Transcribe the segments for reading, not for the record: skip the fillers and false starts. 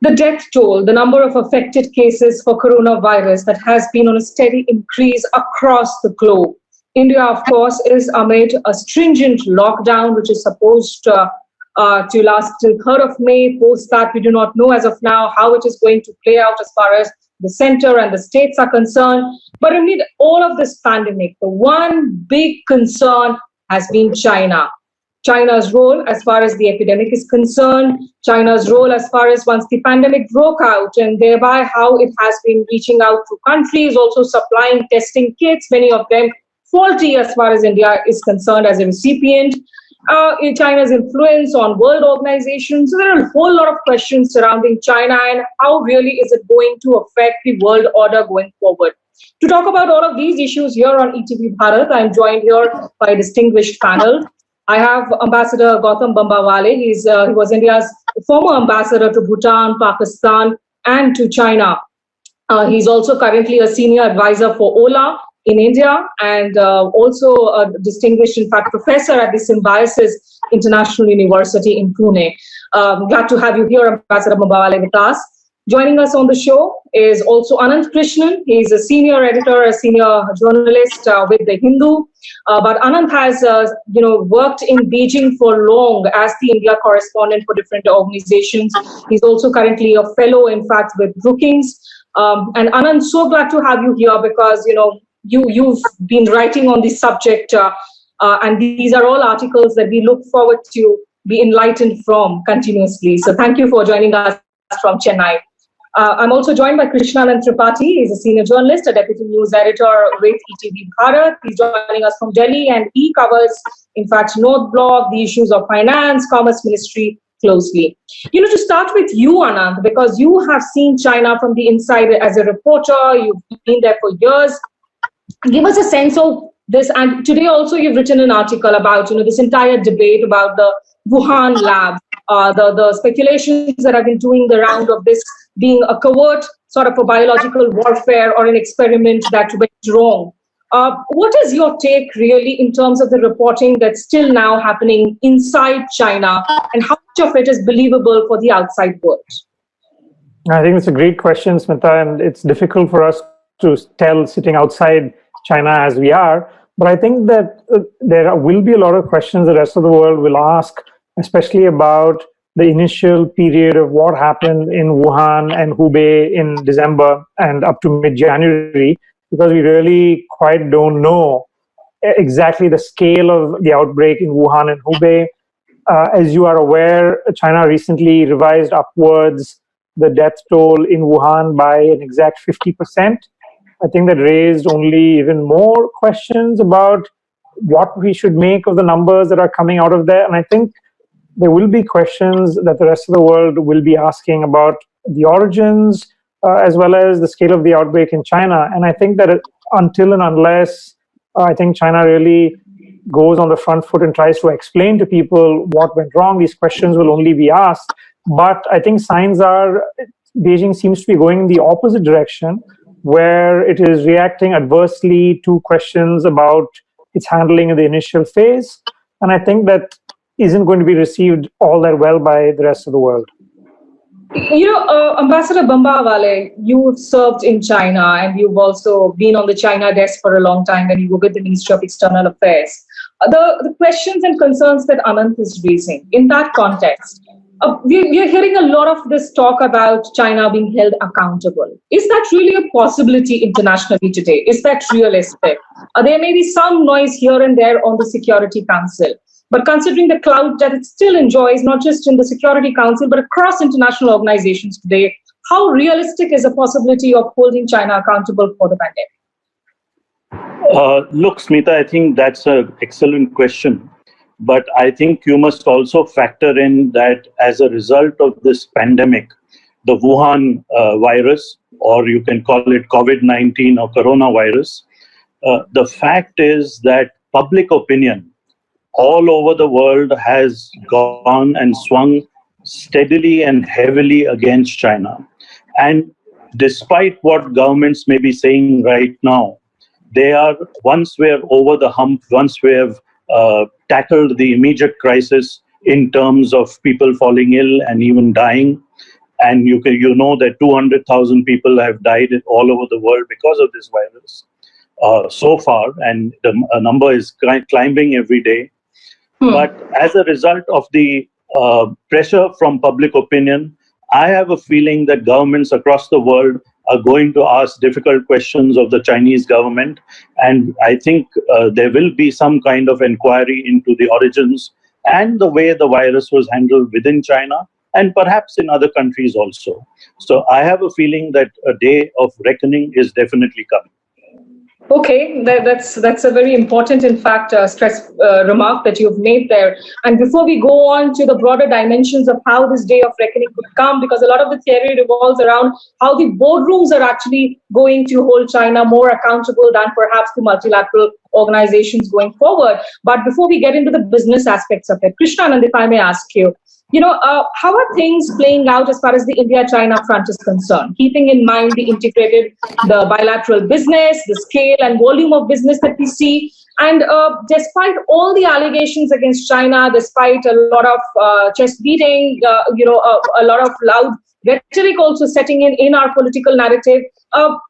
The death toll, the number of affected cases for coronavirus that has been on a steady increase across the globe. India, of course, is amid a stringent lockdown, which is supposed to last till 3rd of May. Post that, we do not know as of now how it is going to play out as far as the center and the states are concerned. But amid all of this pandemic, the one big concern has been China. China's role as far as the epidemic is concerned, China's role as far as once the pandemic broke out, and thereby how it has been reaching out to countries, also supplying testing kits, many of them faulty as far as India is concerned as a recipient. In China's influence on world organizations. So there are a whole lot of questions surrounding China and how really is it going to affect the world order going forward. To talk about all of these issues here on ETV Bharat, I'm joined here by a distinguished panel. I have Ambassador Gautam Bambawale. He was India's former ambassador to Bhutan, Pakistan, and to China. He's also currently a senior advisor for OLA in India and also a distinguished, in fact, professor at the Symbiosis International University in Pune. Glad to have you here, Ambassador Bambawale, with us. Joining us on the show is also Anant Krishnan. He's a senior editor, a senior journalist with The Hindu. But Anant has, worked in Beijing for long as the India correspondent for different organizations. He's also currently a fellow, in fact, with Brookings. And Anant, so glad to have you here because, you've been writing on this subject, and these are all articles that we look forward to be enlightened from continuously. So thank you for joining us from Chennai. I'm also joined by Krishnanand Tripathi. He's a senior journalist, a deputy news editor with ETV Bharat. He's joining us from Delhi, and he covers, in fact, North Block, the issues of finance, commerce ministry closely. To start with you, Anand, because you have seen China from the inside as a reporter. You've been there for years. Give us a sense of this. And today also you've written an article about, this entire debate about the Wuhan lab, the speculations that have been doing the round of this being a covert sort of a biological warfare or an experiment that went wrong. What is your take really in terms of the reporting that's still now happening inside China, and how much of it is believable for the outside world? I think it's a great question, Smita, and it's difficult for us to tell sitting outside China as we are. But I think that there will be a lot of questions the rest of the world will ask, especially about the initial period of what happened in Wuhan and Hubei in December and up to mid-January, because we really quite don't know exactly the scale of the outbreak in Wuhan and Hubei. As you are aware, China recently revised upwards the death toll in Wuhan by an exact 50%. I think that raised only even more questions about what we should make of the numbers that are coming out of there. And I think there will be questions that the rest of the world will be asking about the origins as well as the scale of the outbreak in China. And I think that until and unless I think China really goes on the front foot and tries to explain to people what went wrong, these questions will only be asked. But I think signs are Beijing seems to be going in the opposite direction, where it is reacting adversely to questions about its handling in the initial phase. And I think that isn't going to be received all that well by the rest of the world. Ambassador Bambawale, you've served in China and you've also been on the China desk for a long time when you were with the Ministry of External Affairs. The questions and concerns that Anant is raising, in that context, we are hearing a lot of this talk about China being held accountable. Is that really a possibility internationally today? Is that realistic? There may be some noise here and there on the Security Council. But considering the clout that it still enjoys, not just in the Security Council, but across international organizations today, how realistic is the possibility of holding China accountable for the pandemic? Look, Smita, I think that's an excellent question. But I think you must also factor in that as a result of this pandemic, the Wuhan virus, or you can call it COVID-19 or coronavirus, the fact is that public opinion all over the world has gone and swung steadily and heavily against China. And despite what governments may be saying right now, they are, once we're over the hump, once we have tackled the immediate crisis in terms of people falling ill and even dying, and you know that 200,000 people have died all over the world because of this virus so far, and the number is climbing every day. But as a result of the pressure from public opinion, I have a feeling that governments across the world are going to ask difficult questions of the Chinese government. And I think there will be some kind of inquiry into the origins and the way the virus was handled within China and perhaps in other countries also. So I have a feeling that a day of reckoning is definitely coming. Okay, that's a very important, in fact, stress remark that you've made there. And before we go on to the broader dimensions of how this day of reckoning could come, because a lot of the theory revolves around how the boardrooms are actually going to hold China more accountable than perhaps the multilateral organizations going forward. But before we get into the business aspects of it, Krishnanand, if I may ask you, how are things playing out as far as the India-China front is concerned, keeping in mind the bilateral business, the scale and volume of business that we see? And despite all the allegations against China, despite a lot of chest beating, a lot of loud rhetoric also setting in our political narrative,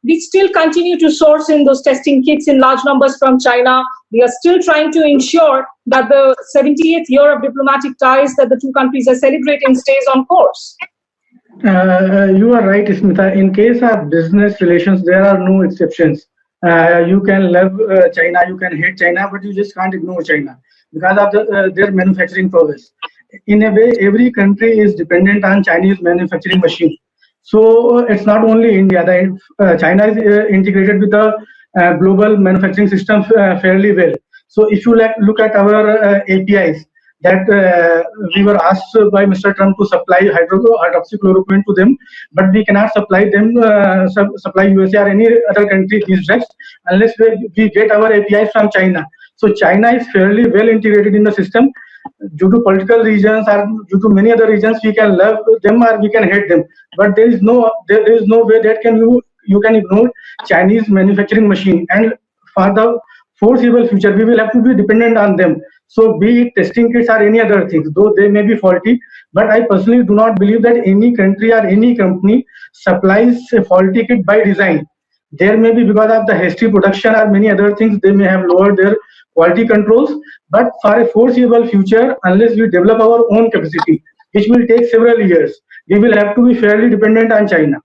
we still continue to source in those testing kits in large numbers from China. We are still trying to ensure that the 70th year of diplomatic ties that the two countries are celebrating stays on course. You are right, Smita. In case of business relations, there are no exceptions. You can love China, you can hate China, but you just can't ignore China because of their manufacturing prowess. In a way, every country is dependent on Chinese manufacturing machine. So it's not only India. China is integrated with the global manufacturing system fairly well. So if you look at our APIs, that we were asked by Mr. Trump to supply hydroxychloroquine to them, but we cannot supply them, supply USA or any other country these drugs unless we get our APIs from China. So China is fairly well integrated in the system. Due to political reasons or due to many other reasons, we can love them or we can hate them. But there is no way that you can ignore Chinese manufacturing machine. And for the foreseeable future, we will have to be dependent on them. So be it testing kits or any other things, though they may be faulty, but I personally do not believe that any country or any company supplies a faulty kit by design. There may be because of the hasty production or many other things, they may have lowered their quality controls. But for a foreseeable future, unless we develop our own capacity, which will take several years, we will have to be fairly dependent on China.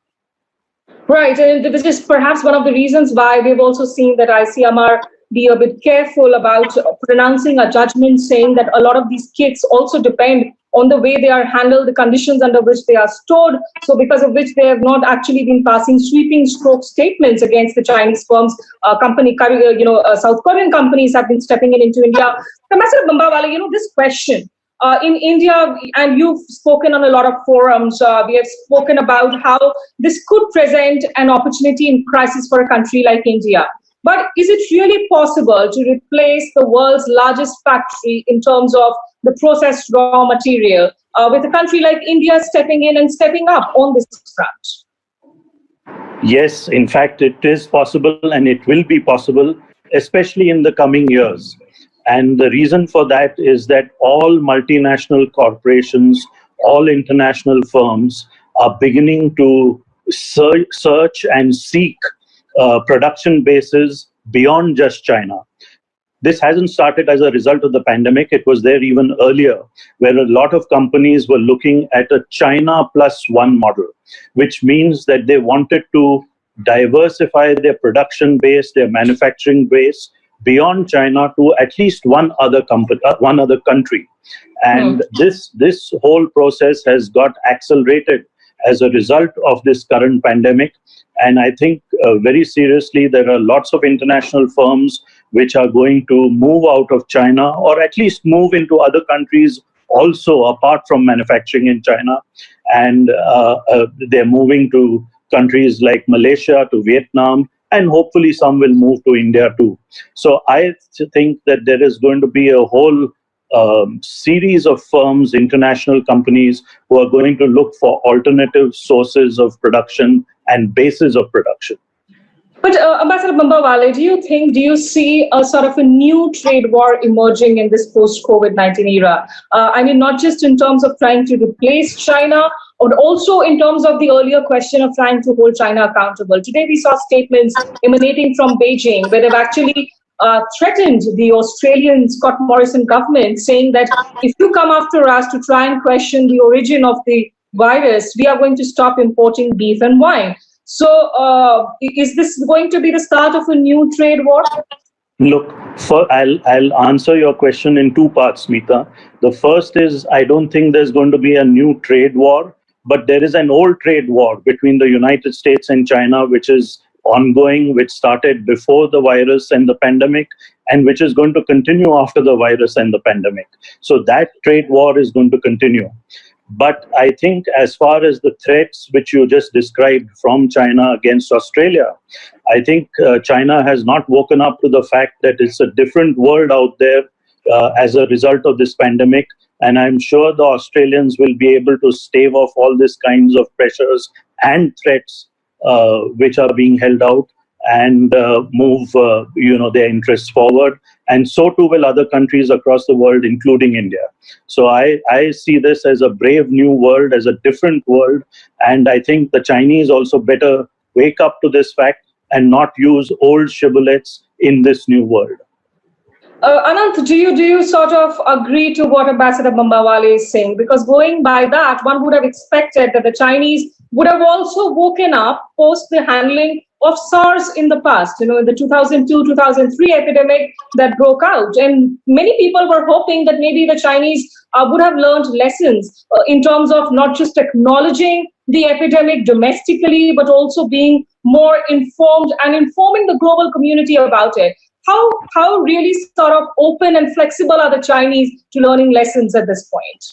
Right, and this is perhaps one of the reasons why we've also seen that ICMR be a bit careful about pronouncing a judgment saying that a lot of these kits also depend on the way they are handled, the conditions under which they are stored. So because of which they have not actually been passing sweeping stroke statements against the Chinese firms. South Korean companies have been stepping into India. Ambassador Bambawale, this question in India, and you've spoken on a lot of forums, we have spoken about how this could present an opportunity in crisis for a country like India. But is it really possible to replace the world's largest factory in terms of the processed raw material with a country like India stepping in and stepping up on this front? Yes, in fact, it is possible and it will be possible, especially in the coming years. And the reason for that is that all multinational corporations, all international firms are beginning to search and seek production bases beyond just China. This hasn't started as a result of the pandemic. It was there even earlier, where a lot of companies were looking at a China plus one model, which means that they wanted to diversify their production base, their manufacturing base beyond China to at least one other country. And this whole process has got accelerated as a result of this current pandemic. And I think very seriously, there are lots of international firms which are going to move out of China, or at least move into other countries also apart from manufacturing in China. And they're moving to countries like Malaysia, to Vietnam, and hopefully some will move to India too. So I think that there is going to be a whole series of firms, international companies, who are going to look for alternative sources of production and bases of production. But Ambassador Bambawale, do you see a sort of a new trade war emerging in this post-COVID-19 era? I mean, not just in terms of trying to replace China, but also in terms of the earlier question of trying to hold China accountable. Today, we saw statements emanating from Beijing where they've actually threatened the Australian Scott Morrison government, saying that if you come after us to try and question the origin of the virus, we are going to stop importing beef and wine. So, is this going to be the start of a new trade war? Look, I'll answer your question in two parts, Smita. The first is I don't think there's going to be a new trade war, but there is an old trade war between the United States and China, which is ongoing, which started before the virus and the pandemic, and which is going to continue after the virus and the pandemic. So that trade war is going to continue. But I think as far as the threats which you just described from China against Australia, I think China has not woken up to the fact that it's a different world out there as a result of this pandemic. And I'm sure the Australians will be able to stave off all these kinds of pressures and threats which are being held out and move their interests forward. And so too will other countries across the world, including India. So I see this as a brave new world, as a different world. And I think the Chinese also better wake up to this fact and not use old shibboleths in this new world. Anant, do you sort of agree to what Ambassador Bambawale is saying? Because going by that, one would have expected that the Chinese would have also woken up post the handling of SARS in the past, in the 2002-2003 epidemic that broke out. And many people were hoping that maybe the Chinese would have learned lessons in terms of not just acknowledging the epidemic domestically, but also being more informed and informing the global community about it. How really sort of open and flexible are the Chinese to learning lessons at this point?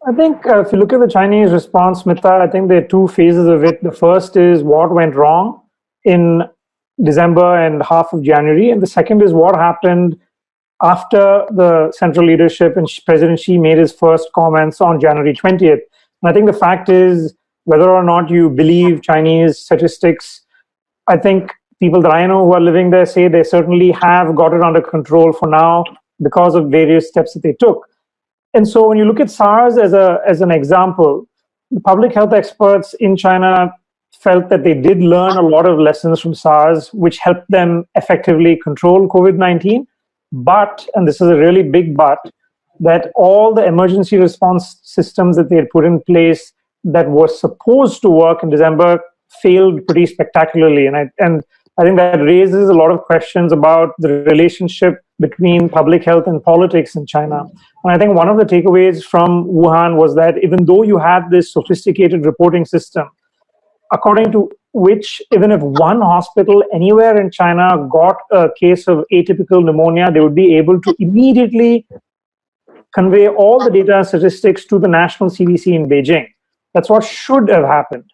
I think if you look at the Chinese response, Smita, I think there are two phases of it. The first is what went wrong in December and half of January. And the second is what happened after the central leadership and President Xi made his first comments on January 20th. And I think the fact is, whether or not you believe Chinese statistics, I think people that I know who are living there say they certainly have got it under control for now because of various steps that they took. And so when you look at SARS as an example, the public health experts in China felt that they did learn a lot of lessons from SARS, which helped them effectively control COVID-19. But, and this is a really big but, that all the emergency response systems that they had put in place that were supposed to work in December failed pretty spectacularly. And I think that raises a lot of questions about the relationship between public health and politics in China. And I think one of the takeaways from Wuhan was that even though you had this sophisticated reporting system, according to which even if one hospital anywhere in China got a case of atypical pneumonia, they would be able to immediately convey all the data and statistics to the national CDC in Beijing. That's what should have happened.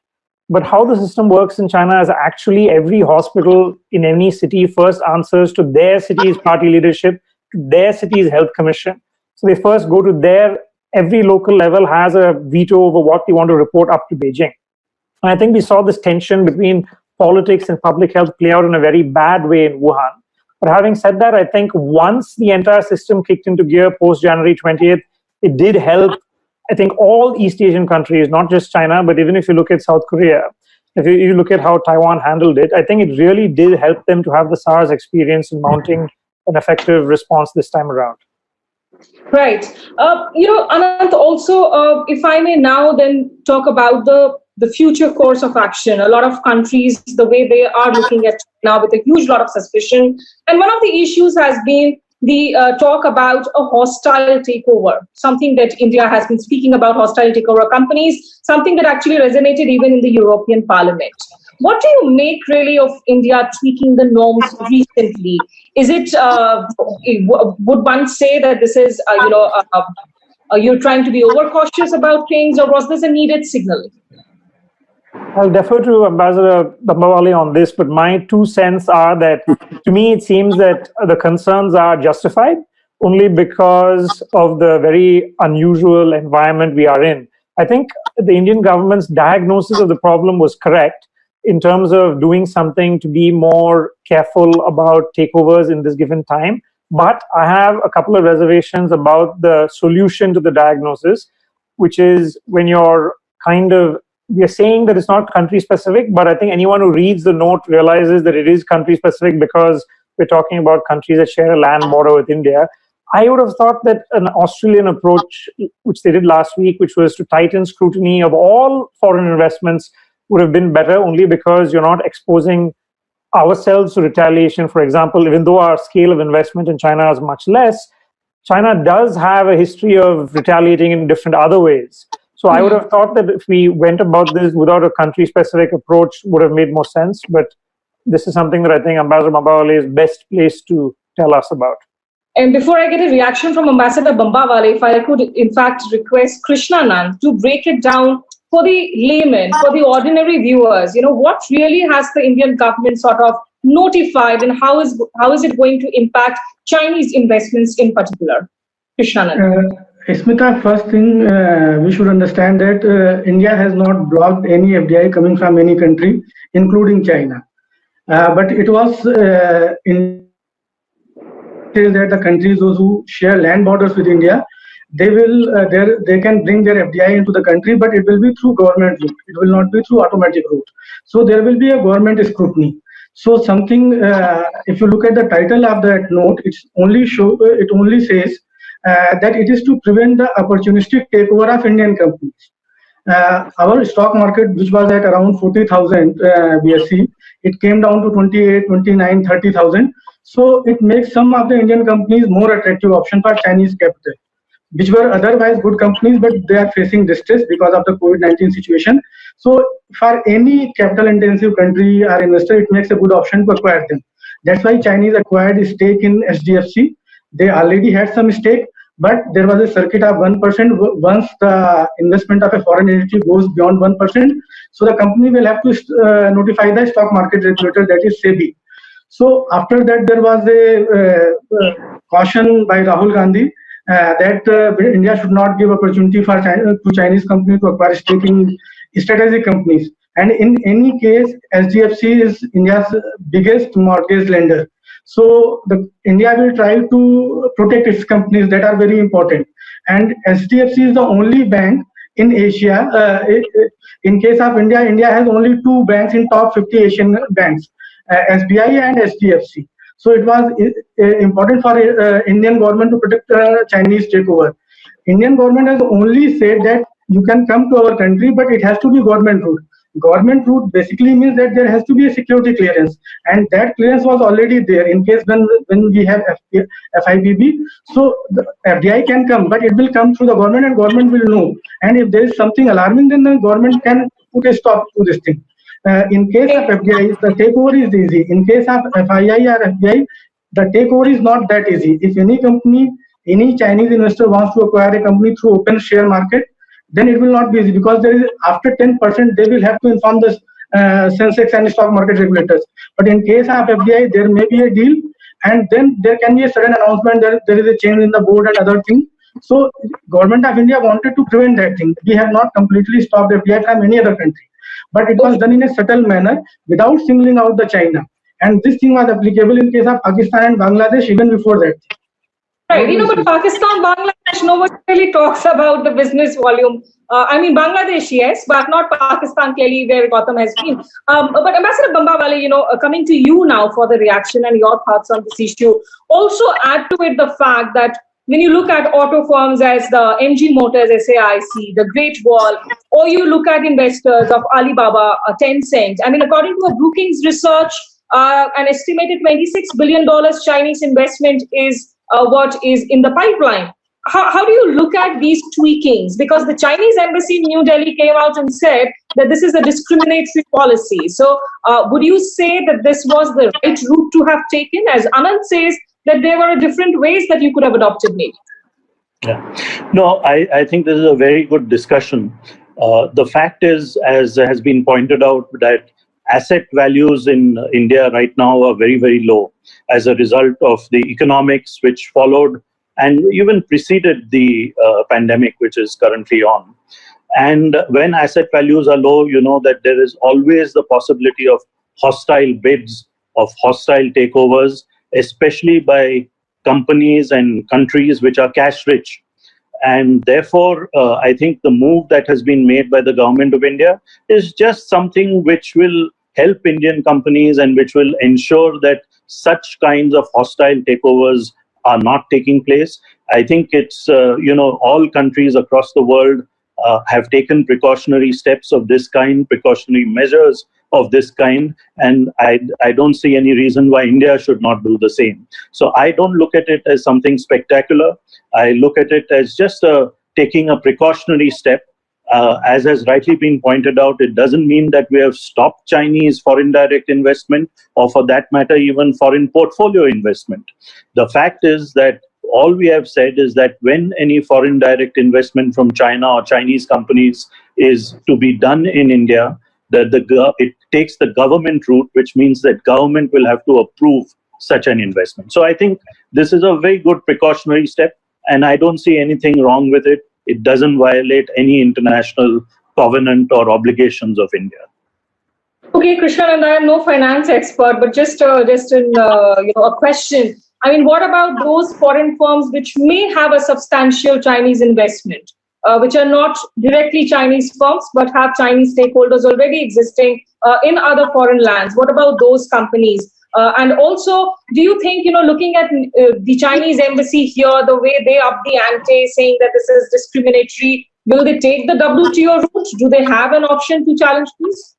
But how the system works in China is actually every hospital in any city first answers to their city's party leadership, to their city's health commission. So they first go to every local level has a veto over what they want to report up to Beijing. And I think we saw this tension between politics and public health play out in a very bad way in Wuhan. But having said that, I think once the entire system kicked into gear post January 20th, it did help, I think, all East Asian countries, not just China, but even if you look at South Korea, if you look at how Taiwan handled it, I think it really did help them to have the SARS experience in mounting an effective response this time around. Right. Anant, also, if I may now then talk about the future course of action. A lot of countries, the way they are looking at now with a huge lot of suspicion. And one of the issues has been the talk about a hostile takeover, something that India has been speaking about, hostile takeover companies, something that actually resonated even in the European Parliament. What do you make really of India tweaking the norms recently? Is it, would one say that this is, you're trying to be overcautious about things, or was this a needed signal? I'll defer to Ambassador Bambawale on this, but my 2 cents are that to me it seems that the concerns are justified only because of the very unusual environment we are in. I think the Indian government's diagnosis of the problem was correct, in terms of doing something to be more careful about takeovers in this given time. But I have a couple of reservations about the solution to the diagnosis, which is when you're we are saying that it's not country specific, but I think anyone who reads the note realizes that it is country specific because we're talking about countries that share a land border with India. I would have thought that an Australian approach, which they did last week, which was to tighten scrutiny of all foreign investments, would have been better, only because you're not exposing ourselves to retaliation. For example, even though our scale of investment in China is much less, China does have a history of retaliating in different other ways. So I would have thought that if we went about this without a country-specific approach, would have made more sense. But this is something that I think Ambassador Bambawale is best placed to tell us about. And before I get a reaction from Ambassador Bambawale, if I could in fact request Krishnanand to break it down for the layman, for the ordinary viewers, what really has the Indian government sort of notified, and how is it going to impact Chinese investments in particular? Krishnanand. Smita, first thing we should understand that India has not blocked any FDI coming from any country, including China. But it was in that the countries those who share land borders with India, they can bring their FDI into the country, but it will be through government route. It will not be through automatic route. So there will be a government scrutiny. So something, if you look at the title of that note, it only says that it is to prevent the opportunistic takeover of Indian companies. Our stock market, which was at around 40,000 BSE, it came down to 28, 29, 30,000. So it makes some of the Indian companies more attractive option for Chinese capital, which were otherwise good companies, but they are facing distress because of the COVID-19 situation. So for any capital-intensive country or investor, it makes a good option to acquire them. That's why Chinese acquired a stake in SDFC. They already had some stake, but there was a circuit of 1%. Once the investment of a foreign entity goes beyond 1%, so the company will have to notify the stock market regulator, that is SEBI. So after that, there was a caution by Rahul Gandhi that India should not give opportunity for to Chinese companies to acquire stake in strategic companies. And in any case, SDFC is India's biggest mortgage lender. So India will try to protect its companies that are very important. And SDFC is the only bank in Asia. In case of India, India has only two banks in top 50 Asian banks, SBI and SDFC. So it was important for Indian government to protect Chinese takeover. Indian government has only said that you can come to our country, but it has to be government route. Government route basically means that there has to be a security clearance, and that clearance was already there in case when we have FIPB. So the FDI can come, but it will come through the government, and government will know. And if there is something alarming, then the government can put a stop to this thing. In case of FDI, the takeover is easy. In case of FII or FDI, the takeover is not that easy. If any company, any Chinese investor wants to acquire a company through open share market, then it will not be easy, because there is, after 10%, they will have to inform the Sensex and stock market regulators. But in case of FDI, there may be a deal, and then there can be a sudden announcement that there is a change in the board and other things. So government of India wanted to prevent that thing. We have not completely stopped FDI from any other country, but it was done in a subtle manner without singling out the China. And this thing was applicable in case of Pakistan and Bangladesh even before that. Right, but Pakistan, Bangladesh, nobody really talks about the business volume. I mean, Bangladesh, yes, but not Pakistan, clearly, where Gautam has been. But Ambassador Bambawale, coming to you now for the reaction and your thoughts on this issue. Also add to it the fact that when you look at auto firms as the MG Motors, SAIC, the Great Wall, or you look at investors of Alibaba, Tencent, I mean, according to a Brookings research, an estimated $26 billion Chinese investment is what is in the pipeline. How do you look at these tweakings? Because the Chinese embassy in New Delhi came out and said that this is a discriminatory policy. So would you say that this was the right route to have taken? As Anand says, that there were different ways that you could have adopted maybe. Yeah. No, I think this is a very good discussion. The fact is, as has been pointed out, that asset values in India right now are very, very low as a result of the economics which followed and even preceded the pandemic, which is currently on. And when asset values are low, you know that there is always the possibility of hostile bids, of hostile takeovers, especially by companies and countries which are cash rich. And therefore, I think the move that has been made by the government of India is just something which will help Indian companies and which will ensure that such kinds of hostile takeovers are not taking place. I think it's, all countries across the world have taken precautionary steps of this kind, precautionary measures of this kind, and I don't see any reason why India should not do the same. So I don't look at it as something spectacular. I look at it as just taking a precautionary step. As has rightly been pointed out, it doesn't mean that we have stopped Chinese foreign direct investment, or for that matter, even foreign portfolio investment. The fact is that all we have said is that when any foreign direct investment from China or Chinese companies is to be done in India, that it takes the government route, which means that government will have to approve such an investment. So I think this is a very good precautionary step, and I don't see anything wrong with it. It doesn't violate any international covenant or obligations of India. Okay, Krishnan, and I am no finance expert, but just a question. I mean, what about those foreign firms which may have a substantial Chinese investment, which are not directly Chinese firms, but have Chinese stakeholders already existing in other foreign lands? What about those companies? And also, do you think, looking at the Chinese embassy here, the way they up the ante, saying that this is discriminatory, will they take the WTO route? Do they have an option to challenge this?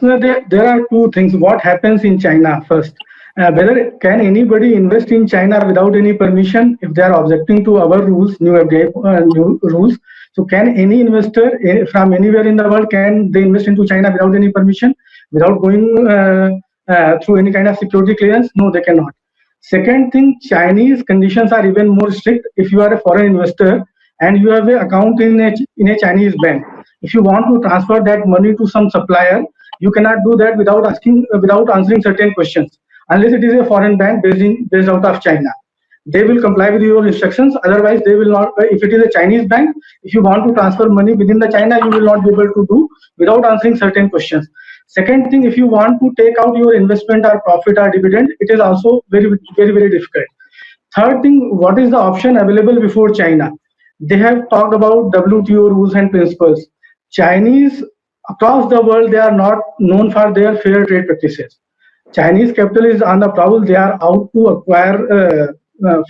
There are two things. What happens in China first? Whether can anybody invest in China without any permission if they are objecting to our rules, new rules? So can any investor from anywhere in the world, can they invest into China without any permission, without going through any kind of security clearance? No, they cannot. Second thing, Chinese conditions are even more strict. If you are a foreign investor and you have an account in a Chinese bank, if you want to transfer that money to some supplier, you cannot do that without answering certain questions, unless it is a foreign bank based out of China. They will comply with your instructions. Otherwise, they will not. If it is a Chinese bank, if you want to transfer money within the China, you will not be able to do without answering certain questions. Second thing, if you want to take out your investment or profit or dividend, it is also very, very, very difficult. Third thing, what is the option available before China? They have talked about WTO rules and principles. Chinese across the world, they are not known for their fair trade practices. Chinese capital is on the prowl. They are out to acquire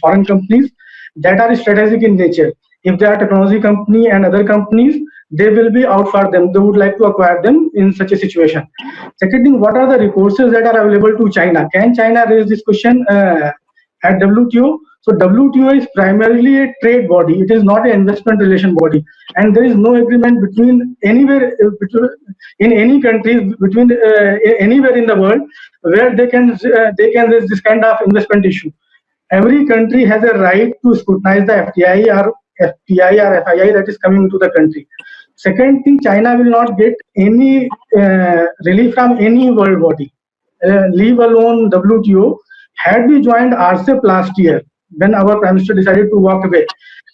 foreign companies that are strategic in nature. If they are technology company and other companies, they will be out for them. They would like to acquire them in such a situation. Second thing, what are the recourses that are available to China? Can China raise this question at WTO? So WTO is primarily a trade body. It is not an investment relation body, and there is no agreement between anywhere in any country between anywhere in the world where they can raise this kind of investment issue. Every country has a right to scrutinize the FDI or FII that is coming into the country. Second thing, China will not get any relief from any world body, leave alone WTO. Had we joined RCEP last year, when our Prime Minister decided to walk away,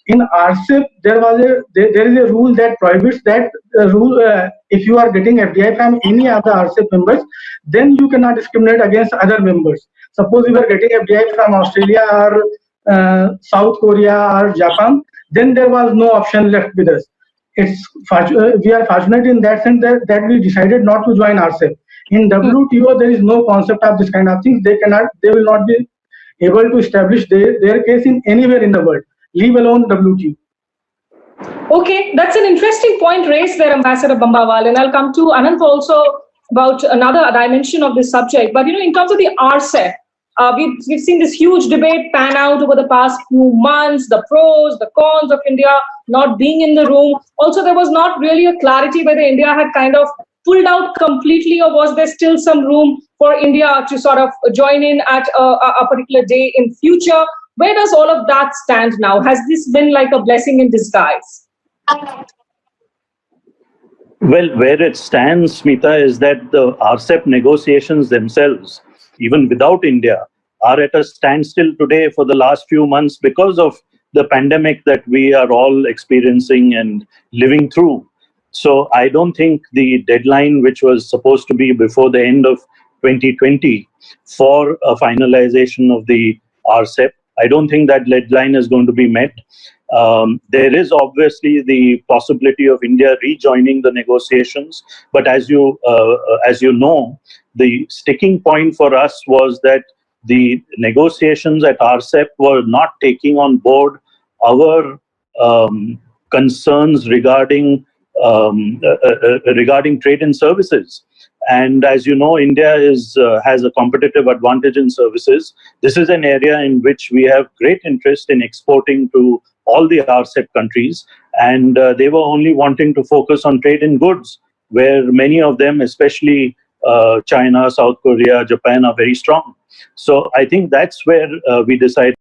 in RCEP there is a rule that prohibits that rule. If you are getting FDI from any of the RCEP members, then you cannot discriminate against other members. Suppose you are getting FDI from Australia or South Korea or Japan, then there was no option left with us. We are fortunate in that sense that we decided not to join RCEP. In WTO, there is no concept of this kind of things. They will not be able to establish their case in anywhere in the world, leave alone WTO. Okay, that's an interesting point raised there, Ambassador Bambawal, and I'll come to Anant also about another dimension of this subject. But in terms of the RCEP, we've seen this huge debate pan out over the past few months, the pros, the cons of India not being in the room. Also, there was not really a clarity whether India had kind of pulled out completely, or was there still some room for India to sort of join in at a particular day in future? Where does all of that stand now? Has this been like a blessing in disguise? Well, where it stands, Smita, is that the RCEP negotiations themselves, even without India, are at a standstill today for the last few months because of the pandemic that we are all experiencing and living through. So I don't think the deadline, which was supposed to be before the end of 2020 for a finalization of the RCEP, I don't think that deadline is going to be met. There is obviously the possibility of India rejoining the negotiations, but as you know, the sticking point for us was that the negotiations at RCEP were not taking on board our concerns regarding trade and services. And as you know, India has a competitive advantage in services. This is an area in which we have great interest in exporting to all the RCEP countries, and they were only wanting to focus on trade in goods, where many of them, especially China, South Korea, Japan, are very strong. So I think that's where we decided